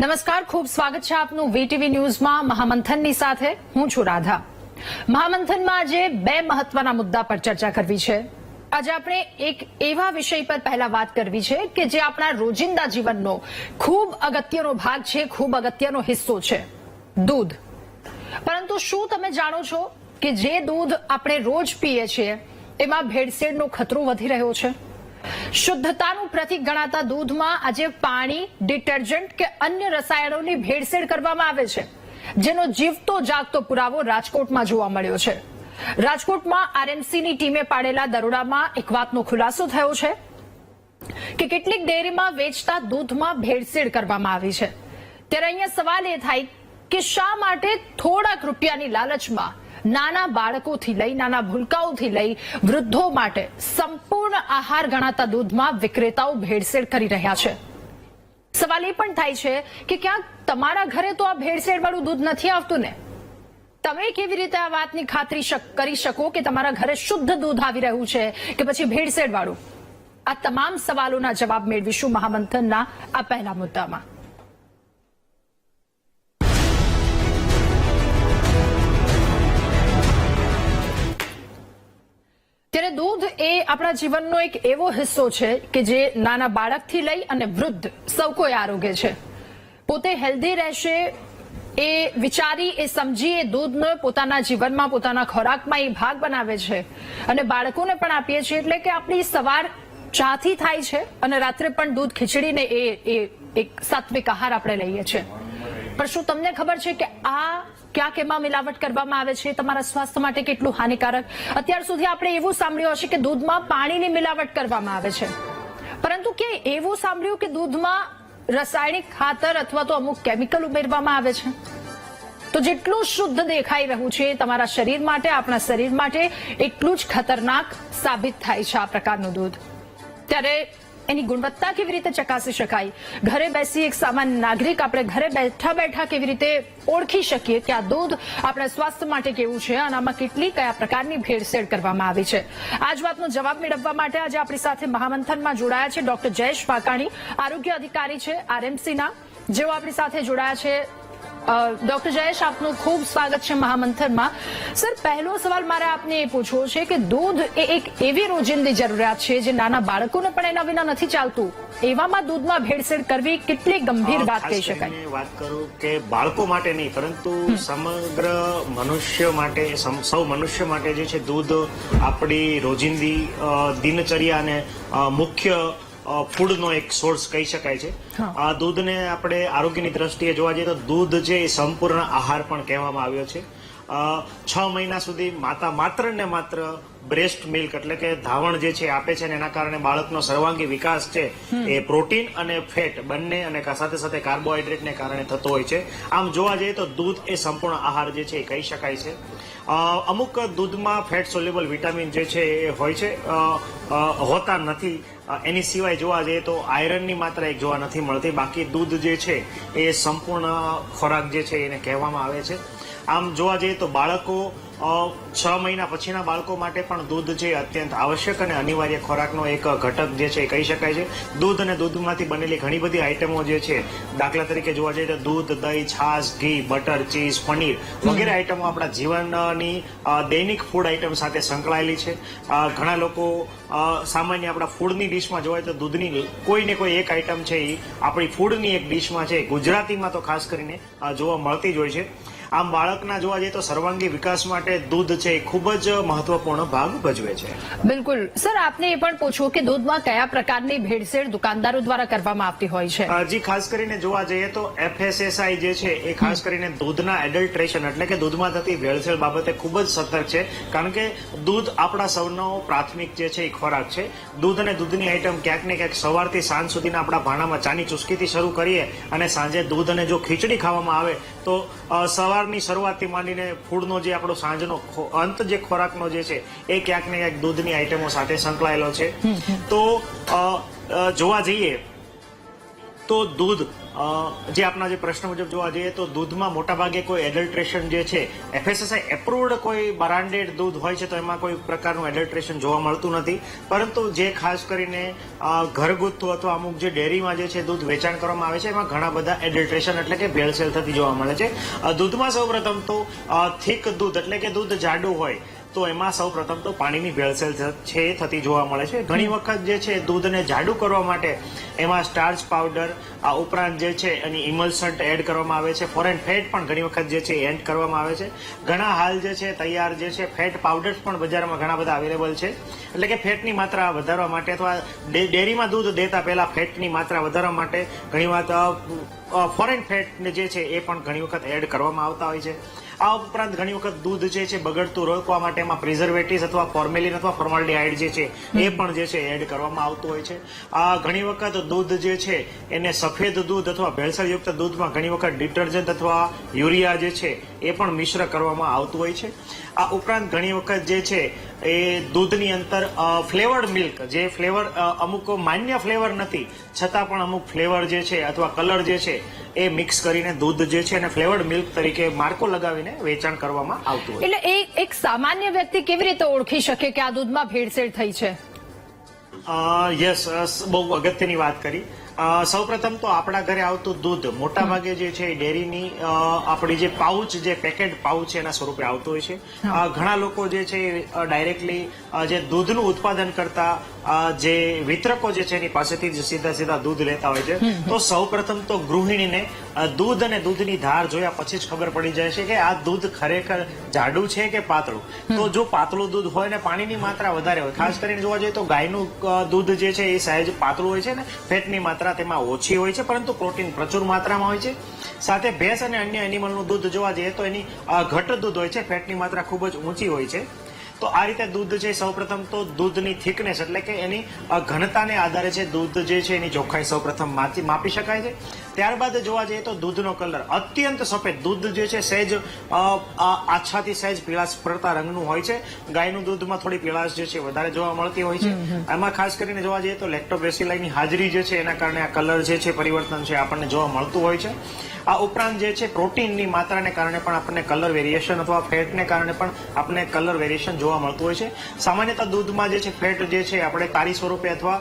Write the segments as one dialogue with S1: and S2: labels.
S1: નમસ્કાર, ખૂબ સ્વાગત છે આપનું વીટીવી ન્યૂઝમાં મહામંથનની સાથે હું છું રાધા। મહામંથનમાં આજે બે મહત્વના મુદ્દા પર ચર્ચા કરવી છે। આજે આપણે એક એવા વિષય પર પહેલા વાત કરવી છે કે જે આપણા રોજિંદા જીવનનો ખૂબ અગત્યનો ભાગ છે, ખૂબ અગત્યનો હિસ્સો છે, દૂધ। પરંતુ શું તમે જાણો છો કે જે દૂધ આપણે રોજ પીએ છીએ એમાં ભેળસેળનો ખતરો વધી રહ્યો છે? શુદ્ધતાનું પ્રતીક ગણાતા દૂધમાં આજે પાણી, ડિટર્જન્ટ કે અન્ય રસાયણોની ભેળસેળ કરવામાં આવે છે, જેનો જીવતો જાગતો પુરાવો રાજકોટમાં જોવા મળ્યો છે। રાજકોટમાં આરએમસીની ટીમે પાડેલા દરોડામાં એક વાતનો ખુલાસો થયો છે કે કેટલીક ડેરીમાં વેચતા દૂધમાં ભેળસેળ કરવામાં આવી છે। ત્યારે અહીંયા સવાલ એ થાય કે શા માટે થોડાક રૂપિયાની લાલચમાં નાના બાળકોથી લઈ, નાના ભૂલકાઓથી લઈ વૃદ્ધો માટે સંપૂર્ણ આહાર ગણાતા દૂધમાં વિક્રેતાઓ ભેળસેળ કરી રહ્યા છે? સવાલ એ પણ થાય છે કે ક્યાંક તમારા ઘરે તો આ ભેળસેળવાળું દૂધ નથી આવતું ને? તમે કેવી રીતે આ વાતની ખાતરી કરી શકો કે તમારા ઘરે શુદ્ધ દૂધ આવી રહ્યું છે કે પછી ભેળસેળવાળું? આ તમામ સવાલોના જવાબ મેળવીશું મહામંથનના આ પહેલા મુદ્દામાં। ત્યારે દૂધ એ આપણા જીવનનો એક એવો હિસ્સો છે કે જે નાના બાળકથી લઈ અને વૃદ્ધ સૌ કોઈ આરોગ્ય છે। પોતે હેલ્ધી રહેશે એ વિચારી, એ સમજી એ દૂધનો પોતાના જીવનમાં, પોતાના ખોરાકમાં એ ભાગ બનાવે છે અને બાળકોને પણ આપીએ છીએ। એટલે કે આપણી સવાર ચાથી થાય છે અને રાત્રે પણ દૂધ ખીચડીને એ એક સાત્વિક આહાર આપણે લઈએ છીએ। પણ શું તમને ખબર છે કે આ ક્યાંક એમાં મિલાવટ કરવામાં આવે છે તમારા સ્વાસ્થ્ય માટે કેટલું હાનિકારક? અત્યાર સુધી આપણે એવું સાંભળ્યું હશે કે દૂધમાં પાણીની મિલાવટ કરવામાં આવે છે, પરંતુ કે એવું સાંભળ્યું કે દૂધમાં રાસાયણિક ખાતર અથવા તો અમુક કેમિકલ ઉમેરવામાં આવે છે? તો જેટલું શુદ્ધ દેખાઈ રહ્યું છે તમારા શરીર માટે, આપણા શરીર માટે, એટલું જ ખતરનાક સાબિત થાય છે આ પ્રકારનું દૂધ। ત્યારે એની ગુણવત્તા કેવી રીતે ચકાસી શકાય? ઘરે બેસી એક સામાન્ય નાગરિક આપણે ઘરે બેઠા બેઠા કેવી રીતે ઓળખી શકીએ કે આ દૂધ આપણા સ્વાસ્થ્ય માટે કેવું છે અને આમાં કેટલી કયા પ્રકારની ભેળસેળ કરવામાં આવી છે? આ જ વાતનો જવાબ મેળવવા માટે આજે આપણી સાથે મહામંથનમાં જોડાયા છે ડોક્ટર જયેશ વાકાણી, આરોગ્ય અધિકારી છે આરએમસીના, જેઓ આપણી સાથે જોડાયા છે। ડોક્ટર જયેશ, આપનું ખૂબ સ્વાગત છે મહામંથનમાં। સર, પહેલો સવાલ મારે આપને એ પૂછવો છે કે દૂધ એ એક એવી રોજિંદી જરૂરિયાત છે જે નાના બાળકોને પણ એના વિના નથી ચાલતું, એવામાં દૂધમાં ભેળસેળ કરવી કેટલી ગંભીર વાત કહી શકાય?
S2: વાત કરું કે બાળકો માટે નહીં, પરંતુ સમગ્ર મનુષ્ય માટે, સૌ મનુષ્ય માટે જે છે દૂધ આપણી રોજિંદી દિનચર્યા અને મુખ્ય ફૂડનો એક સોર્સ કહી શકાય છે। આ દૂધને આપણે આરોગ્યની દ્રષ્ટિએ જોવા જઈએ તો દૂધ છે એ સંપૂર્ણ આહાર પણ કહેવામાં આવ્યો છે। 6 મહિના સુધી માતા માત્ર ને માત્ર બ્રેસ્ટ મિલ્ક એટલે કે ધાવણ જે છે આપે છે, અને એના કારણે બાળકનો સર્વાંગી વિકાસ છે એ પ્રોટીન અને ફેટ બંને અને સાથે સાથે કાર્બોહાઈડ્રેટને કારણે થતો હોય છે। આમ જોવા જઈએ તો દૂધ એ સંપૂર્ણ આહાર જે છે એ કહી શકાય છે। અમુક દૂધમાં ફેટ સોલ્યુબલ વિટામિન જે છે એ હોય છે, હોતા નથી। એની સિવાય જોવા જઈએ તો આયરનની માત્રા એક જોવા નથી મળતી। બાકી દૂધ જે છે એ સંપૂર્ણ ખોરાક જે છે એને કહેવામાં આવે છે। આમ જોવા જઈએ તો બાળકો 6 મહિના પછીના બાળકો માટે પણ દૂધ છે અત્યંત આવશ્યક અને અનિવાર્ય ખોરાકનો એક ઘટક જે છે એ કહી શકાય છે। દૂધ અને દૂધમાંથી બનેલી ઘણી બધી આઈટમો જે છે, દાખલા તરીકે જોવા જઈએ તો દૂધ, દહીં, છાશ, ઘી, બટર, ચીઝ, પનીર વગેરે આઈટમો આપણા જીવનની દૈનિક ફૂડ આઈટમ સાથે સંકળાયેલી છે। ઘણા લોકો સામાન્ય આપણા ફૂડની ડિશમાં જોવાય તો દૂધની કોઈ ને કોઈ એક આઈટમ છે એ આપણી ફૂડની એક ડિશમાં છે, ગુજરાતીમાં તો ખાસ કરીને જોવા મળતી જ હોય છે। આમ બાળકના જોવા જઈએ તો સર્વાંગી વિકાસ માટે દૂધ છે એ ખૂબ જ મહત્વપૂર્ણ ભાગ ભજવે છે।
S1: બિલકુલ સર, આપને એ પણ પૂછવું કે દૂધમાં કયા પ્રકારની ભેળસેળ દુકાનદારો દ્વારા કરવામાં આવતી હોય છે?
S2: જી, ખાસ કરીને જોવા જઈએ તો FSSAI જે છે એ ખાસ કરીને દૂધના એડલ્ટ્રેશન એટલે કે દૂધમાં થતી ભેળસેળ બાબતે ખૂબ જ સતર્ક છે, કારણ કે દૂધ આપણા સૌનો પ્રાથમિક જે છે એ ખોરાક છે। દૂધ અને દૂધની આઈટમ ક્યાંક ને ક્યાંક સવારથી સાંજ સુધીના આપણા ભાણામાં ચાની ચુસ્કીથી શરૂ કરીએ અને સાંજે દૂધ અને જો ખીચડી ખાવામાં આવે તો સવારની શરૂઆતથી માંડીને ફૂડનો જે આપણો સાંજનો અંત જે ખોરાકનો જે છે એ ક્યાંક ને ક્યાંક દૂધની આઈટમો સાથે સંકળાયેલો છે। તો જોવા જઈએ તો દૂધ જે આપના જે પ્રશ્ન મુજબ જોવા જઈએ તો દૂધમાં મોટાભાગે કોઈ એડલ્ટ્રેશન જે છે FSSAI એપ્રુવડ કોઈ બ્રાન્ડેડ દૂધ હોય છે તો એમાં કોઈ પ્રકારનું એડલ્ટ્રેશન જોવા મળતું નથી, પરંતુ જે ખાસ કરીને ઘરગથ્થુ અથવા અમુક જે ડેરીમાં જે છે દૂધ વેચાણ કરવામાં આવે છે એમાં ઘણા બધા એડલ્ટ્રેશન એટલે કે ભેળસેળ થતી જોવા મળે છે. દૂધમાં સૌપ્રથમ તો થીક દૂધ એટલે કે દૂધ જાડું હોય તો એમાં સૌપ્રથમ તો પાણીની ભેળસેળ છે થતી જોવા મળે છે. ઘણી વખત જે છે દૂધને જાડું કરવા માટે એમાં સ્ટાર્ચ પાવડર આ ઉપરાંત જે છે એની ઇમલ્સન્ટ એડ કરવામાં આવે છે. ફોરેન ફેટ પણ ઘણી વખત જે છે એડ કરવામાં આવે છે. ઘણા હાલ જે છે તૈયાર જે છે ફેટ પાવડર્સ પણ બજારમાં ઘણા બધા અવેલેબલ છે, એટલે કે ફેટની માત્રા વધારવા માટે અથવા ડેરીમાં દૂધ દેતા પહેલા ફેટની માત્રા વધારવા માટે ઘણી વખત ફોરેન ફેટ જે છે એ પણ ઘણી વખત એડ કરવામાં આવતા હોય છે. આ ઉપરાંત ઘણી વખત દૂધ જે છે બગડતું રોકવા માટે એમાં પ્રિઝર્વેટિવ્સ અથવા ફોર્મેલિન અથવા ફોર્માલ્ડિહાઇડ જે છે એ પણ જે છે એડ કરવામાં આવતું હોય છે. ઘણી વખત દૂધ જે છે એને સફેદ દૂધ અથવા ભેળસેળયુક્ત દૂધમાં ઘણી વખત ડિટર્જન્ટ અથવા યુરિયા જે છે એ પણ મિશ્ર કરવામાં આવતું હોય છે. આ ઉપરાંત ઘણી વખત જે છે એ દૂધની અંદર ફ્લેવર્ડ મિલ્ક જે ફ્લેવર અમુક માન્ય ફ્લેવર નથી છતાં પણ અમુક ફ્લેવર જે છે અથવા કલર જે છે એ મિક્સ કરીને દૂધ જે છે અને ફ્લેવર્ડ મિલ્ક તરીકે માર્કો લગાવીને વેચાણ કરવામાં આવતું હોય.
S1: એટલે એક સામાન્ય વ્યક્તિ કેવી રીતે ઓળખી શકે કે આ દૂધમાં ભેળસેળ થઈ છે?
S2: યસ, બહુ અગત્યની વાત કરી. સૌપ્રથમ તો આપણા ઘરે આવતું દૂધ મોટા ભાગે જે છે ડેરીની આપણી જે પાઉચ જે પેકેટ પાઉચ છે એના સ્વરૂપે આવતું હોય છે. ઘણા લોકો જે છે ડાયરેક્ટલી જે દૂધનું ઉત્પાદન કરતા જે વિતરકો જે છે એની પાસેથી જ સીધા દૂધ લેતા હોય છે. તો સૌપ્રથમ તો ગૃહિણીને દૂધ અને દૂધની ધાર જોયા પછી જ ખબર પડી જાય છે કે આ દૂધ ખરેખર જાડું છે કે પાતળું. તો જો પાતળું દૂધ હોય ને પાણીની માત્રા વધારે હોય, ખાસ કરીને જોવા જઈએ તો ગાયનું દૂધ જે છે એ સહેજ પાતળું હોય છે ને ફેટની માત્રા તેમાં ઓછી હોય છે, પરંતુ પ્રોટીન પ્રચુર માત્રામાં હોય છે. સાથે ભેંસ અને અન્ય એનિમલનું દૂધ જોવા જઈએ તો એની ઘટ દૂધ હોય છે, ફેટની માત્રા ખૂબ જ ઊંચી હોય છે. તો આ રીતે દૂધ છે સૌપ્રથમ તો દૂધની થિકનેસ એટલે કે એની ઘનતાને આધારે છે દૂધ જે છે એની ચોખ્ખાઈ સૌપ્રથમ માપી શકાય છે. ત્યારબાદ જોવા જઈએ તો દૂધનો કલર અત્યંત સફેદ દૂધ જે છે સહેજ આછાથી સહેજ પીળાશ પડતા રંગનું હોય છે. ગાયનું દૂધમાં થોડી પીળાશ જે છે વધારે જોવા મળતી હોય છે. એમાં ખાસ કરીને જોવા જઈએ તો લેક્ટોબેસિલાઈની હાજરી જે છે એના કારણે આ કલર જે છે પરિવર્તન છે આપણને જોવા મળતું હોય છે. આ ઉપરાંત જે છે પ્રોટીનની માત્રાને કારણે પણ આપણને કલર વેરિએશન અથવા ફેટને કારણે પણ આપણને કલર વેરિએશન જોવા મળતું હોય છે. સામાન્યતઃ દૂધમાં જે છે ફેટ જે છે આપણે તારી સ્વરૂપે અથવા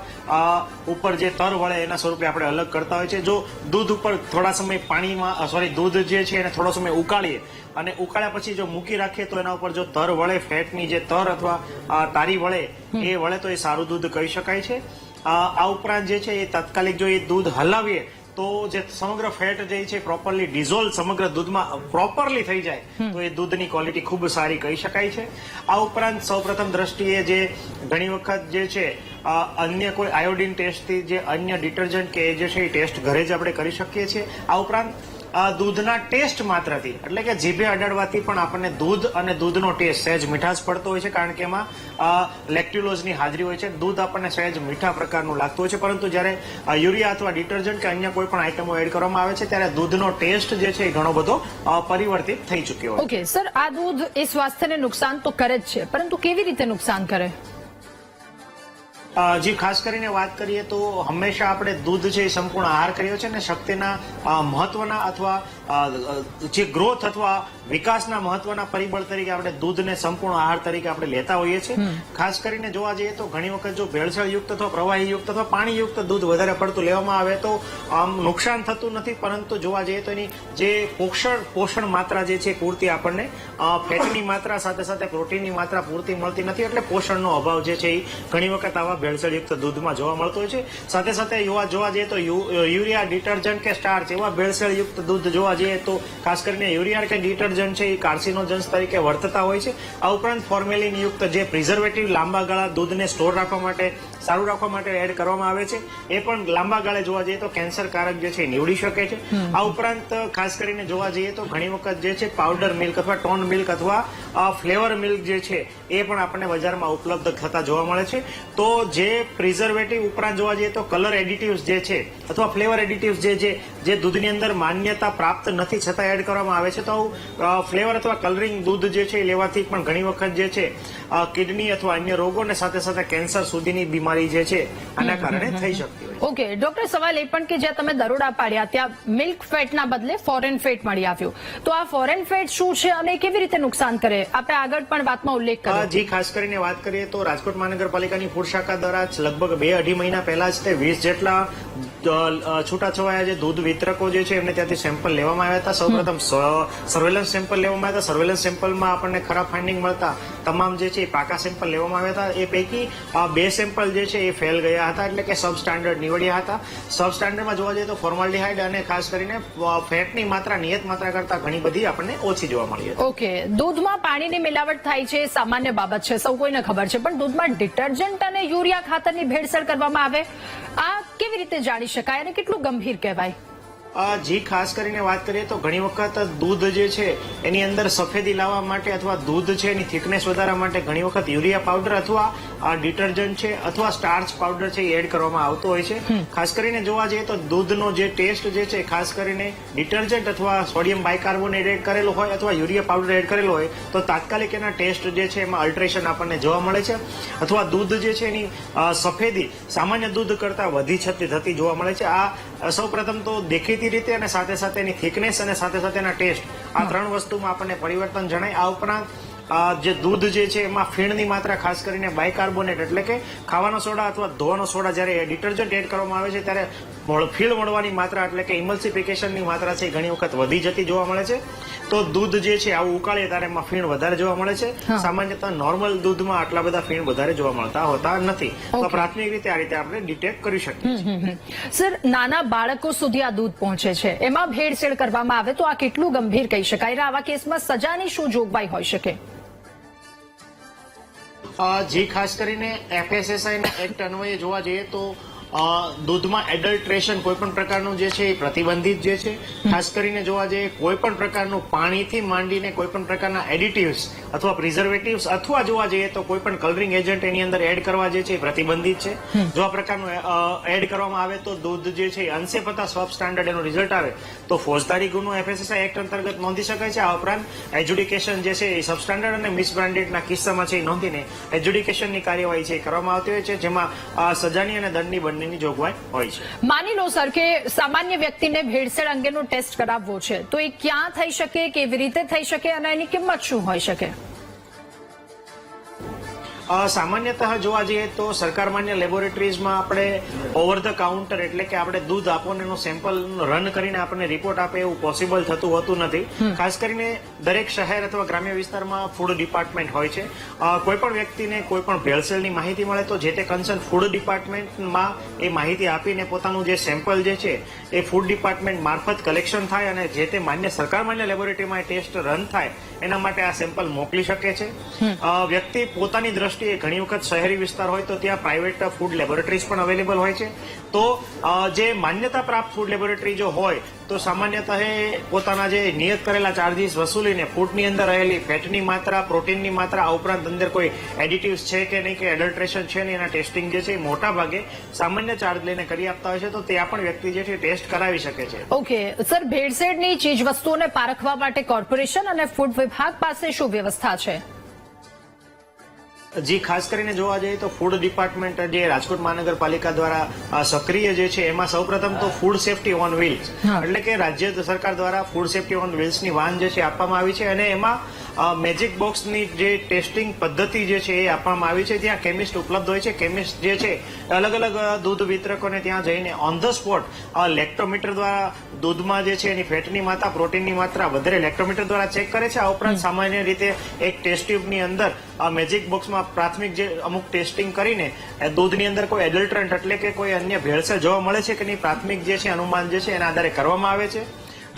S2: ઉપર જે તર વળે એના સ્વરૂપે આપણે અલગ કરતા હોય છે. જો દૂધ ઉપર થોડા સમય પાણીમાં દૂધ જે છે એને થોડો સમય ઉકાળીએ અને ઉકાળ્યા પછી જો મૂકી રાખીએ તો એના ઉપર જો તર વળે ફેટની જે તર અથવા તારી વળે એ વળે તો એ સારું દૂધ કહી શકાય છે. આ ઉપરાંત જે છે એ તાત્કાલિક જો એ દૂધ હલાવીએ તો જે સમગ્ર ફેટ જે છે પ્રોપરલી ડિઝોલ્વ સમગ્ર દૂધમાં પ્રોપરલી થઈ જાય તો એ દૂધની ક્વોલિટી ખૂબ સારી કહી શકાય છે. આ ઉપરાંત સૌપ્રથમ દ્રષ્ટિએ જે ઘણી વખત જે છે અન્ય કોઈ આયોડિન ટેસ્ટથી જે અન્ય ડિટર્જન્ટ કે જે છે એ ટેસ્ટ ઘરે જ આપણે કરી શકીએ છીએ. આ ઉપરાંત દૂધના ટેસ્ટ માત્રથી એટલે કે જીભે અડાડવાથી પણ આપણને દૂધ અને દૂધનો ટેસ્ટ સહેજ મીઠાશ પડતો હોય છે, કારણ કે એમાં લેક્ટ્યુલોઝની હાજરી હોય છે. દૂધ આપણને સહેજ મીઠા પ્રકારનું લાગતું હોય છે, પરંતુ જ્યારે યુરિયા અથવા ડિટર્જન્ટ કે અન્ય કોઈ પણ આઈટમો એડ કરવામાં આવે છે ત્યારે દૂધનો ટેસ્ટ જે છે એ ઘણો બધો પરિવર્તિત થઈ ચૂક્યો હોય.
S1: ઓકે સર, આ દૂધ એ સ્વાસ્થ્યને નુકસાન તો કરે જ છે, પરંતુ કેવી રીતે નુકસાન કરે?
S2: જી, ખાસ કરીને વાત કરીએ તો હંમેશા આપણે દૂધ છે એ સંપૂર્ણ આહાર કર્યો છે ને શક્તિના મહત્વના અથવા જે ગ્રોથ અથવા વિકાસના મહત્વના પરિબળ તરીકે આપણે દૂધને સંપૂર્ણ આહાર તરીકે આપણે લેતા હોઈએ છીએ. ખાસ કરીને જોવા જઈએ તો ઘણી વખત જો ભેળસેળયુક્ત અથવા પ્રવાહીયુક્ત અથવા પાણીયુક્ત દૂધ વધારે પડતું લેવામાં આવે તો આમ નુકસાન થતું નથી, પરંતુ જોવા જઈએ તો એની જે પોષણ માત્રા જે છે પૂરતી આપણને ફેટની માત્રા સાથે સાથે પ્રોટીનની માત્રા પૂરતી મળતી નથી, એટલે પોષણનો અભાવ જે છે એ ઘણી વખત આવા ભેળસેળયુક્ત દૂધમાં જોવા મળતો હોય છે. સાથે સાથે જોવા જઈએ તો યુરિયા ડિટર્જન્ટ કે સ્ટાર્ચ એવા ભેળસેળયુક્ત દૂધ જોવા જઈએ તો ખાસ કરીને યુરિયા કે ડિટર્જન્ટ છે એ કાર્સિનોજન્સ તરીકે વર્તતા હોય છે. આ ઉપરાંત ફોર્મેલિન યુક્ત જે પ્રિઝર્વેટિવ લાંબા ગાળા દૂધને સ્ટોર રાખવા માટે સારું રાખવા માટે એડ કરવામાં આવે છે એ પણ લાંબા ગાળે જોવા જઈએ તો કેન્સરકારક જે છે નીવડી શકે છે. આ ઉપરાંત ખાસ કરીને જોવા જઈએ તો ઘણી વખત જે છે પાવડર મિલ્ક અથવા ટોન મિલ્ક અથવા ફ્લેવર મિલ્ક જે છે એ પણ આપણને બજારમાં ઉપલબ્ધ થતા જોવા મળે છે. તો જે પ્રિઝર્વેટિવ ઉપરાંત જોવા જઈએ તો કલર એડિટિવ્સ જે છે અથવા ફ્લેવર એડિટિવ્સ જે દૂધની અંદર માન્યતા પ્રાપ્ત નથી છતાં એડ કરવામાં આવે છે, તો ફ્લેવર અથવા કલરિંગ દૂધ જે છે એ લેવાથી પણ ઘણી વખત જે છે કિડની અથવા અન્ય રોગોને સાથે સાથે કેન્સર સુધીની બીમારી બીમારી જે છે આના કારણે થઈ શકતી હોય.
S1: ઓકે ડોક્ટર, સવાલ એ પણ કે જ્યાં તમે દરોડા પાડ્યા ત્યાં મિલ્ક ફેટના બદલે ફોરેન ફેટ મળી આવ્યું, તો આ ફોરેન ફેટ શું છે અને કેવી રીતે નુકસાન કરે? આપણે આગળ પણ વાતમાં ઉલ્લેખ કર્યો.
S2: જી, ખાસ કરીને વાત કરીએ તો રાજકોટ મહાનગરપાલિકાની ફૂડ શાખા દ્વારા લગભગ 2-2.5 મહિના પહેલા જ તે 20 જેટલા છૂટાછવાયા જે દૂધ વિતરકો જે છે એમને ત્યાંથી સેમ્પલ લેવામાં આવ્યા હતા. સૌપ્રથમ સર્વેલન્સ સેમ્પલ લેવામાં આવ્યા હતા. સર્વેલન્સ સેમ્પલમાં આપણને ખરાબ ફાઇન્ડિંગ મળતા તમામ જે છે એ પાકા સેમ્પલ લેવામાં આવ્યા હતા. એ પૈકી 2 સેમ્પલ જે છે એ ફેલ ગયા હતા, એટલે કે સબ સ્ટાન્ડર્ડ નીવડ્યા હતા. સબ સ્ટાન્ડર્ડમાં જોવા જઈએ તો ફોર્માલ્ડિહાઇડ અને ખાસ કરીને ફેટની માત્રા નિયત માત્રા કરતા ઘણી બધી આપણને ઓછી જોવા મળી હતી.
S1: ઓકે, દૂધમાં પાણીની મિલાવટ થાય છે સામાન્ય બાબત છે, સૌ કોઈને ખબર છે, પણ દૂધમાં ડિટર્જન્ટ અને યુરિયા ખાતરની ભેળસેળ કરવામાં આવે, આ કેવી રીતે જાણી શકાય અને કેટલું ગંભીર કહેવાય?
S2: જી, ખાસ કરીને વાત કરીએ તો ઘણી વખત દૂધ જે છે એની અંદર સફેદી લાવવા માટે અથવા દૂધ છે એની થિકનેસ વધારવા માટે ઘણી વખત યુરિયા પાવડર અથવા ડિટર્જન્ટ છે અથવા સ્ટાર્ચ પાવડર છે એ એડ કરવામાં આવતો હોય છે. ખાસ કરીને જોવા જઈએ તો દૂધનો જે ટેસ્ટ જે છે ખાસ કરીને ડિટર્જન્ટ અથવા સોડિયમ બાયકાર્બોનેટ એડ કરેલું હોય અથવા યુરિયા પાવડર એડ કરેલો હોય તો તાત્કાલિક એના ટેસ્ટ જે છે એમાં અલ્ટરેશન આપણને જોવા મળે છે, અથવા દૂધ જે છે એની સફેદી સામાન્ય દૂધ કરતા વધી થતી જોવા મળે છે. આ સૌ પ્રથમ તો દેખીતી રીતે અને સાથે સાથે એની થિકનેસ અને સાથે સાથે એના ટેસ્ટ, આ 3 વસ્તુમાં આપણને પરિવર્તન જણાય. આ ઉપરાંત જે દૂધ જે છે એમાં ફીણની માત્રા ખાસ કરીને બાયકાર્બોનેટ એટલે કે ખાવાનો સોડા અથવા ધોવાનો સોડા જ્યારે ડિટર્જન્ટ એડ કરવામાં આવે છે ત્યારે ફીણ મળવાની માત્રા એટલે કે ઇમલ્સિફિકેશનની માત્રા છે ઘણી વખત વધી જતી જોવા મળે છે. તો દૂધ જે છે આવું ઉકાળીએ ત્યારે એમાં ફીણ વધારે જોવા મળે છે. સામાન્યતઃ નોર્મલ દૂધમાં આટલા બધા ફીણ વધારે જોવા મળતા હોતા નથી. તો પ્રાથમિક રીતે આ રીતે આપણે ડિટેક્ટ કરી શકીએ છીએ.
S1: સર, નાના બાળકો સુધી આ દૂધ પહોંચે છે, એમાં ભેળસેળ કરવામાં આવે તો આ કેટલું ગંભીર કહી શકાય? આવા કેસમાં સજાની શું જોગવાઈ હોઈ શકે?
S2: જી, ખાસ કરીને FSSAI ના એક્ટ અન્વયે જોવા જઈએ તો દૂધમાં એડલ્ટ્રેશન કોઈ પણ પ્રકારનું જે છે એ પ્રતિબંધિત જે છે. ખાસ કરીને જોવા જઈએ કોઈ પણ પ્રકારનું પાણીથી માંડીને કોઈ પણ પ્રકારના એડિટિવ્સ અથવા પ્રિઝર્વેટિવ્સ અથવા જોવા જઈએ તો કોઈ પણ કલરિંગ એજન્ટ એની અંદર એડ કરવા જે છે એ પ્રતિબંધિત છે. જો આ પ્રકારનું એડ કરવામાં આવે તો દૂધ જે છે અંશે પતા સબ સ્ટાન્ડર્ડ એનું રિઝલ્ટ આવે તો ફોજદારી ગુનો FSSAI એક્ટ અંતર્ગત નોંધી શકાય છે. આ ઉપરાંત એજ્યુડિકેશન જે છે એ સબ સ્ટાન્ડર્ડ અને મિસબ્રાન્ડેડના કિસ્સામાં છે એ નોંધીને એજ્યુડિકેશનની કાર્યવાહી છે એ કરવામાં આવતી હોય છે, જેમાં સજાની અને દંડની બંનેની જોગવાઈ હોય છે.
S1: માની લો સર કે સામાન્ય વ્યક્તિને ભેળસેળ અંગેનો ટેસ્ટ કરાવવો છે, તો એ ક્યાં થઈ શકે, કેવી રીતે થઈ શકે અને એની કિંમત શું હોઈ શકે?
S2: સામાન્યતઃ જોવા જઈએ તો સરકાર માન્ય લેબોરેટરીઝમાં આપણે ઓવર ધ કાઉન્ટર એટલે કે આપણે દૂધ આપો ને એનું સેમ્પલ રન કરીને આપણને રિપોર્ટ આપે એવું પોસિબલ થતું હોતું નથી. ખાસ કરીને દરેક શહેર અથવા ગ્રામ્ય વિસ્તારમાં ફૂડ ડિપાર્ટમેન્ટ હોય છે. કોઈ પણ વ્યક્તિને કોઈ પણ ભેળસેળની માહિતી મળે તો જે તે કન્સર્ન ફૂડ ડિપાર્ટમેન્ટમાં એ માહિતી આપીને પોતાનું જે સેમ્પલ જે છે એ ફૂડ ડિપાર્ટમેન્ટ મારફત કલેક્શન થાય અને જે તે માન્ય સરકાર માન્ય લેબોરેટરીમાં ટેસ્ટ રન થાય એના માટે આ સેમ્પલ મોકલી શકે છે. વ્યક્તિ પોતાની દ્રષ્ટિએ ઘણી વખત શહેરી વિસ્તાર હોય તો ત્યાં પ્રાઇવેટ ફૂડ લેબોરેટરીઝ પણ અવેલેબલ હોય છે. તો જે માન્યતા પ્રાપ્ત ફૂડ લેબોરેટરી જો હોય તો સામાન્યતઃ પોતાના જે નિયત કરેલા ચાર્જીસ વસૂલીને ફૂડની અંદર રહેલી ફેટની માત્રા, પ્રોટીનની માત્રા, આ ઉપરાંત અંદર કોઈ એડિટિવ્સ છે કે નહીં કે એડલ્ટ્રેશન છે નહીં એના ટેસ્ટિંગ જે છે એ મોટા ભાગે સામાન્ય ચાર્જ લઈને કરી આપતા હોય છે. તો ત્યાં પણ વ્યક્તિ જે છે ટેસ્ટ કરાવી શકે છે.
S1: ઓકે સર, ભેળસેળની ચીજ વસ્તુઓને પારખવા માટે કોર્પોરેશન અને ફૂડ વિભાગ પાસે શું વ્યવસ્થા છે?
S2: જી, ખાસ કરીને જોવા જઈએ તો ફૂડ ડિપાર્ટમેન્ટ જે રાજકોટ મહાનગરપાલિકા દ્વારા સક્રિય જે છે એમાં સૌપ્રથમ તો ફૂડ સેફટી ઓન વ્હીલ્સ એટલે કે રાજ્ય સરકાર દ્વારા ફૂડ સેફટી ઓન વ્હીલ્સની વાન જે છે આપવામાં આવી છે અને એમાં મેજિક બોક્સની જે ટેસ્ટિંગ પદ્ધતિ જે છે એ આપવામાં આવી છે. ત્યાં કેમિસ્ટ ઉપલબ્ધ હોય છે. કેમિસ્ટ જે છે અલગ અલગ દૂધ વિતરકોને ત્યાં જઈને ઓન ધ સ્પોટ લેક્ટોમીટર દ્વારા દૂધમાં જે છે એની ફેટની માત્રા, પ્રોટીનની માત્રા વધારે લેક્ટોમીટર દ્વારા ચેક કરે છે. આ ઉપરાંત સામાન્ય રીતે એક ટેસ્ટ ટ્યુબની અંદર મેજિક બોક્સમાં પ્રાથમિક જે અમુક ટેસ્ટિંગ કરીને દૂધની અંદર કોઈ એડલ્ટરન્ટ એટલે કે કોઈ અન્ય ભેળસેળ જોવા મળે છે કે નહીં પ્રાથમિક જે છે અનુમાન જે છે એના આધારે કરવામાં આવે છે.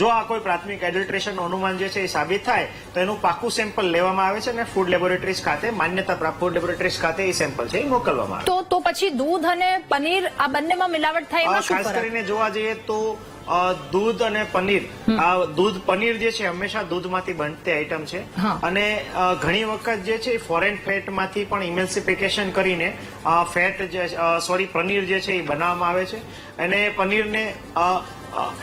S2: જો આ કોઈ પ્રાથમિક એડલ્ટ્રેશનનું અનુમાન જે છે એ સાબિત થાય તો એનું પાકું સેમ્પલ લેવામાં આવે છે અને ફૂડ લેબોરેટરીઝ ખાતે માન્યતા પ્રાપ્ત ફૂડ લેબોરેટરીઝ ખાતે એ સેમ્પલ છે એ મોકલવામાં આવે.
S1: તો પછી દૂધ અને પનીર આ બંનેમાં મિલાવટ થાય એમાં શું ફરક?
S2: ખાસ કરીને જોવા જઈએ તો દૂધ અને પનીર, પનીર જે છે હંમેશા દૂધમાંથી બનતી આઈટમ છે અને ઘણી વખત જે છે ફોરેન ફેટમાંથી પણ ઇમલ્સિફિકેશન કરીને પનીર જે છે એ બનાવવામાં આવે છે અને પનીરને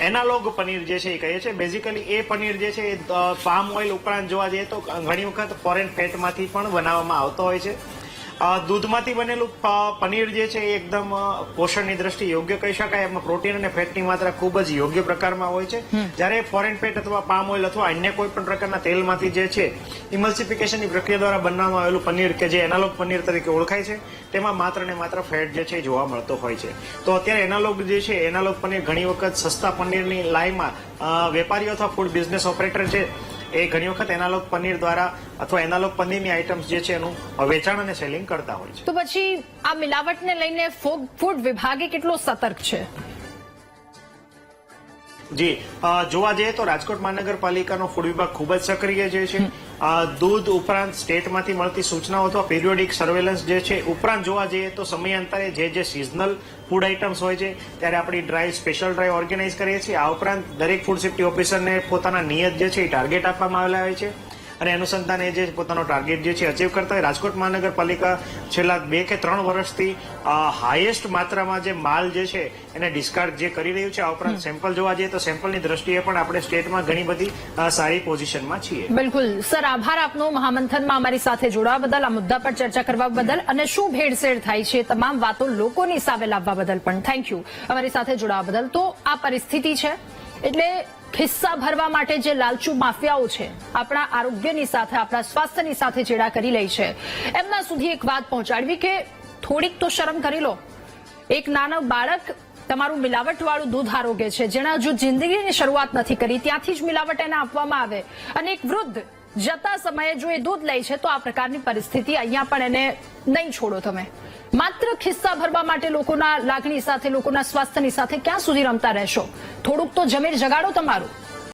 S2: એનાલોગ પનીર જે છે એ કહીએ છીએ. બેઝિકલી એ પનીર જે છે એ પામ ઓઇલ ઉપરાંત જોવા જઈએ તો ઘણી વખત ફોરેન ફેટમાંથી પણ બનાવવામાં આવતો હોય છે. દૂધમાંથી બનેલું પનીર જે છે એ એકદમ પોષણની દ્રષ્ટિએ યોગ્ય કહી શકાય. એમાં પ્રોટીન અને ફેટની માત્રા ખૂબ જ યોગ્ય પ્રકારમાં હોય છે. જ્યારે ફોરેન ફેટ અથવા પામ ઓઇલ અથવા અન્ય કોઈ પણ પ્રકારના તેલમાંથી જે છે ઇમલ્સિફિકેશનની પ્રક્રિયા દ્વારા બનાવવામાં આવેલું પનીર કે જે એનાલોગ પનીર તરીકે ઓળખાય છે, તેમાં માત્ર ને માત્ર ફેટ જે છે એ જોવા મળતો હોય છે. તો અત્યારે એનાલોગ જે છે એનાલોગ પનીર ઘણી વખત સસ્તા પનીરની લાઈમાં વેપારીઓ અથવા ફૂડ બિઝનેસ ઓપરેટર છે એ ઘણી વખત એનાલોગ પનીર દ્વારા અથવા એનાલોગ પનીરની આઇટમ્સ જે છે એનું વેચાણ અને સેલિંગ કરતા હોય છે.
S1: તો પછી આ મિલાવટને લઈને ફૂડ વિભાગે કેટલો સતર્ક છે?
S2: જી, જોવા જઈએ તો રાજકોટ મહાનગરપાલિકાનો ફૂડ વિભાગ ખૂબ જ સક્રિય જે છે. દૂધ ઉપરાંત સ્ટેટમાંથી મળતી સૂચનાઓ અથવા પીરિયોડિક સર્વેલન્સ જે છે ઉપરાંત જોવા જઈએ તો સમયાંતરે જે સિઝનલ ફૂડ આઇટમ્સ હોય છે ત્યારે આપણી ડ્રાઈવ સ્પેશિયલ ડ્રાઈવ ઓર્ગેનાઇઝ કરીએ છીએ. આ ઉપરાંત દરેક ફૂડ સેફ્ટી ઓફિસરને પોતાના નિયત જે છે એ ટાર્ગેટ આપવામાં આવેલા હોય છે અને અનુસંધાને જે પોતાનો ટાર્ગેટ જે છે અચીવ કરતા હોય. રાજકોટ મહાનગરપાલિકા છેલ્લા 2 કે 3 વર્ષથી હાઈએસ્ટ માત્રામાં જે માલ જે છે એને ડિસ્કાર્ડ જે કરી રહ્યું છે. આ ઉપરાંત સેમ્પલ જોવા જઈએ તો સેમ્પલની દ્રષ્ટિએ પણ આપણે સ્ટેટમાં ઘણી બધી સારી પોઝિશનમાં છીએ.
S1: બિલકુલ સર, આભાર આપનો મહામંથનમાં અમારી સાથે જોડાવા બદલ, આ મુદ્દા પર ચર્ચા કરવા બદલ અને શું ભેળસેળ થાય છે તમામ વાતો લોકોની સામે લાવવા બદલ પણ થેન્ક યુ અમારી સાથે જોડાવા બદલ. તો આ પરિસ્થિતિ છે એટલે ખિસ્સા ભરવા માટે જે લાલચુ માફિયાઓ છે આપણા આરોગ્યની સાથે, આપણા સ્વાસ્થ્યની સાથે ચેડા કરી લે છે, એમના સુધી એક વાત પહોંચાડવી કે થોડીક તો શરમ કરી લો. એક નાનો બાળક તમારું મિલાવટવાળું દૂધ આરોગ્ય છે, જેના હજુ જિંદગીની શરૂઆત નથી કરી, ત્યાંથી જ મિલાવટ એને આપવામાં આવે અને એક વૃદ્ધ જતા સમયે જો એ દૂધ લે છે તો આ પ્રકારની પરિસ્થિતિ અહીંયા પણ એને નહીં છોડો તમે. માત્ર ખિસ્સા ભરવા માટે લોકોના લાગણી સાથે, લોકોના સ્વાસ્થ્યની સાથે ક્યાં સુધી રમતા રહેશો? થોડુંક તો જમીર જગાડો તમારું.